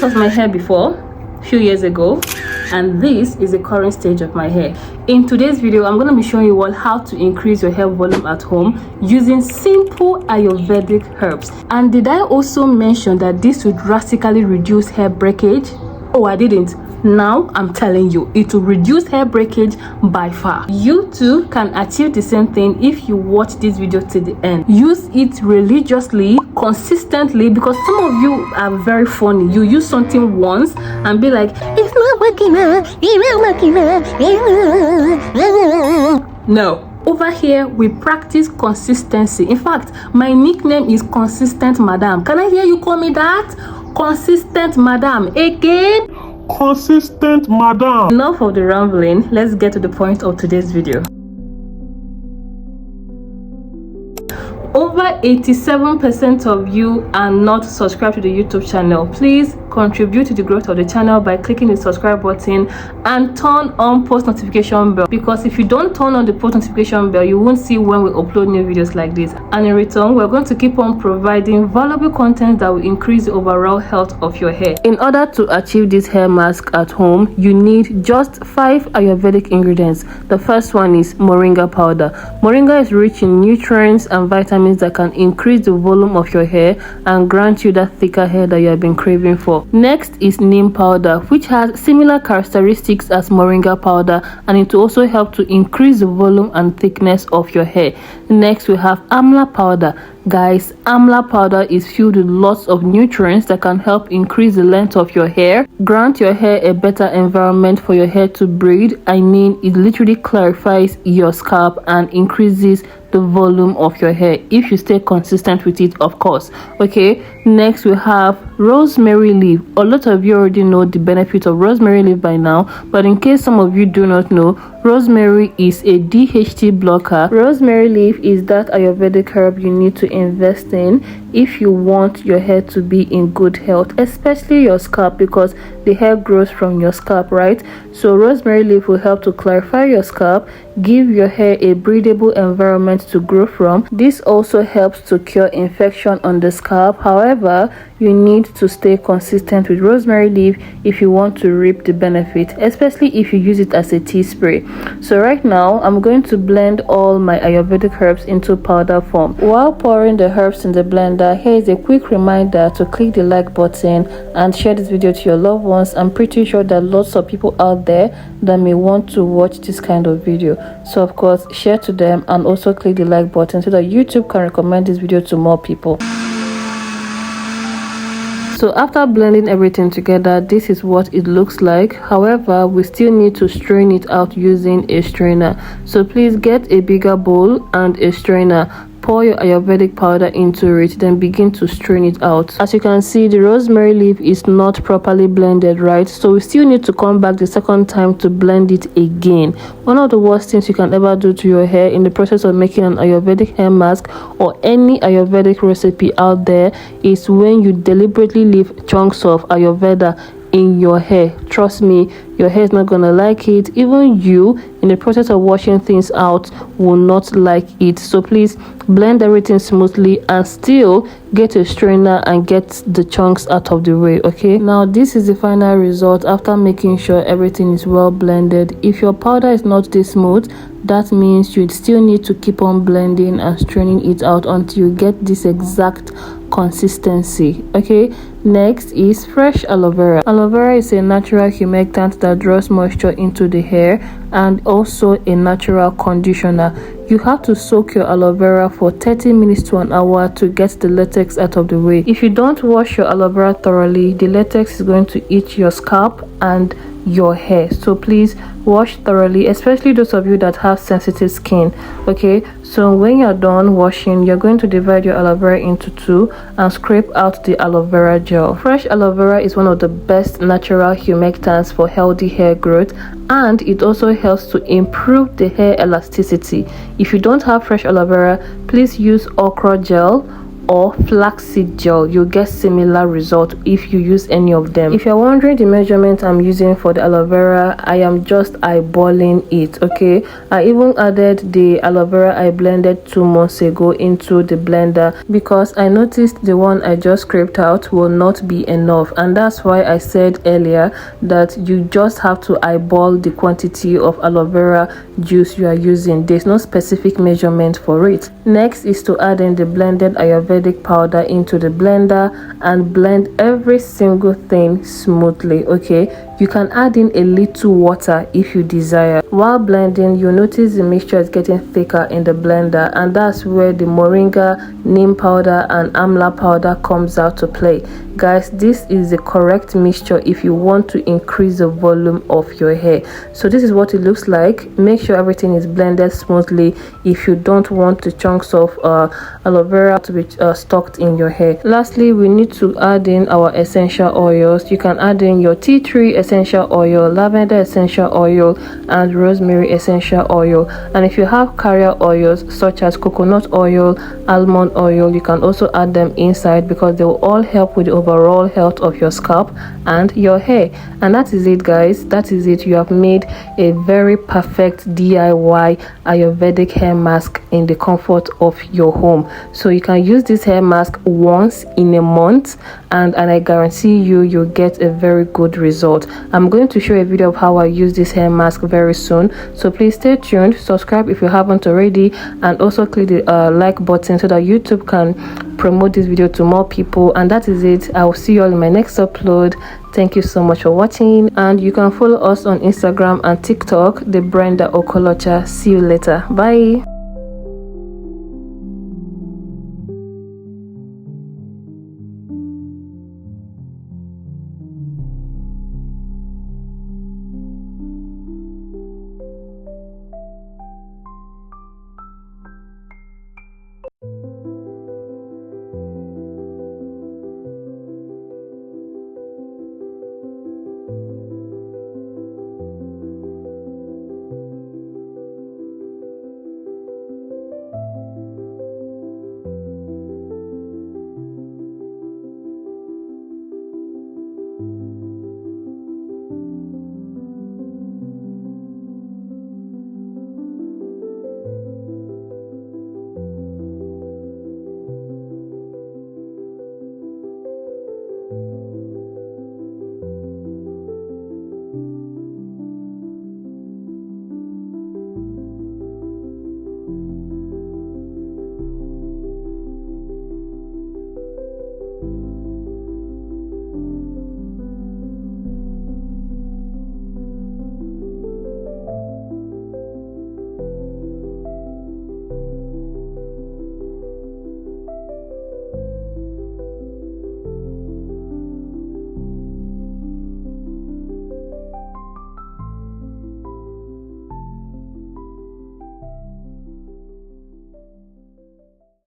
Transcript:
was my hair before, a few years ago, and this is the current stage of my hair. In today's video, I'm going to be showing you all how to increase your hair volume at home using simple ayurvedic herbs. And did I also mention that this would drastically reduce hair breakage? Oh, I didn't. Now I'm telling you, it will reduce hair breakage by far. You too can achieve the same thing if you watch this video to the end. Use it religiously, consistently, because some of you are very funny. You use something once and be like, it's not working out, it's not working out. No. Over here, we practice consistency. In fact, my nickname is Consistent Madam. Can I hear you call me that? Consistent Madam. Again? Consistent Madam. Enough of the rambling. Let's get to the point of today's video. Over 87% of you are not subscribed to the YouTube channel. Please contribute to the growth of the channel by clicking the subscribe button and turn on post notification bell, because if you don't turn on the post notification bell, you won't see when we upload new videos like this. And in return, we're going to keep on providing valuable content that will increase the overall health of your hair. In order to achieve this hair mask at home, you need just 5 ayurvedic ingredients. The first one is Moringa powder. Moringa is rich in nutrients and vitamins that can increase the volume of your hair and grant you that thicker hair that you have been craving for. Next is Neem powder, which has similar characteristics as Moringa powder, and it will also help to increase the volume and thickness of your hair. Next we have Amla powder. Guys, Amla powder is filled with lots of nutrients that can help increase the length of your hair, grant your hair a better environment for your hair to breathe. I mean, it literally clarifies your scalp and increases the volume of your hair if you stay consistent with it, of course. Okay, next we have rosemary leaf. A lot of you already know the benefit of rosemary leaf by now, but in case some of you do not know, rosemary is a DHT blocker. Rosemary leaf is that ayurvedic herb you need to invest in if you want your hair to be in good health, especially your scalp, because the hair grows from your scalp, right? So rosemary leaf will help to clarify your scalp, give your hair a breathable environment to grow from. This also helps to cure infection on the scalp. However, you need to stay consistent with rosemary leaf if you want to reap the benefit, especially if you use it as a tea spray. So right now, I'm going to blend all my ayurvedic herbs into powder form. While pouring the herbs in the blender, here is a quick reminder to click the like button and share this video to your loved ones. I'm pretty sure that lots of people out there that may want to watch this kind of video. So of course, share to them and also click the like button so that YouTube can recommend this video to more people. So after blending everything together, this is what it looks like. However, we still need to strain it out using a strainer. So please get a bigger bowl and a strainer. Pour your ayurvedic powder into it, then begin to strain it out. As you can see, the rosemary leaf is not properly blended, right? So we still need to come back the second time to blend it again. One of the worst things you can ever do to your hair in the process of making an ayurvedic hair mask or any ayurvedic recipe out there is when you deliberately leave chunks of ayurveda in your hair. Trust me, your hair is not gonna like it. Even you, in the process of washing things out, will not like it. So please blend everything smoothly and still get a strainer and get the chunks out of the way. Okay, now this is the final result after making sure everything is well blended. If your powder is not this smooth, that means you still need to keep on blending and straining it out until you get this exact consistency. Okay, next is fresh aloe vera. Aloe vera is a natural humectant that draws moisture into the hair and also a natural conditioner. You have to soak your aloe vera for 30 minutes to an hour to get the latex out of the way. If you don't wash your aloe vera thoroughly, the latex is going to itch your scalp and your hair. So please wash thoroughly, especially those of you that have sensitive skin. Okay, so when you're done washing, you're going to divide your aloe vera into 2 and scrape out the aloe vera gel. Fresh aloe vera is one of the best natural humectants for healthy hair growth, and it also helps to improve the hair elasticity. If you don't have fresh aloe vera, please use okra gel or flaxseed gel. You'll get similar result if you use any of them. If you're wondering the measurement I'm using for the aloe vera, I am just eyeballing it. Okay, I even added the aloe vera I blended 2 months ago into the blender because I noticed the one I just scraped out will not be enough, and that's why I said earlier that you just have to eyeball the quantity of aloe vera juice you are using. There's no specific measurement for it. Next is to add in the blended ayurvedic powder into the blender and blend every single thing smoothly. Okay, you can add in a little water if you desire. While blending, you'll notice the mixture is getting thicker in the blender, and that's where the Moringa, Neem powder and Amla powder comes out to play. Guys, this is the correct mixture if you want to increase the volume of your hair. So this is what it looks like. Make sure everything is blended smoothly if you don't want the chunks of aloe vera to be stuck in your hair. Lastly, we need to add in our essential oils. You can add in your tea tree essential oil, lavender essential oil and rosemary essential oil. And if you have carrier oils such as coconut oil, almond oil, you can also add them inside because they will all help with the overall health of your scalp and your hair. And that is it, guys. That is it. You have made a very perfect DIY ayurvedic hair mask in the comfort of your home. So you can use this hair mask once in a month, and I guarantee you'll get a very good result. I'm going to show a video of how I use this hair mask very soon, so please stay tuned. Subscribe if you haven't already, and also click the like button so that YouTube can promote this video to more people. And that is it. I will see you all in my next upload. Thank you so much for watching, and you can follow us on Instagram and TikTok, the Brenda Okolocha. See you later. Bye.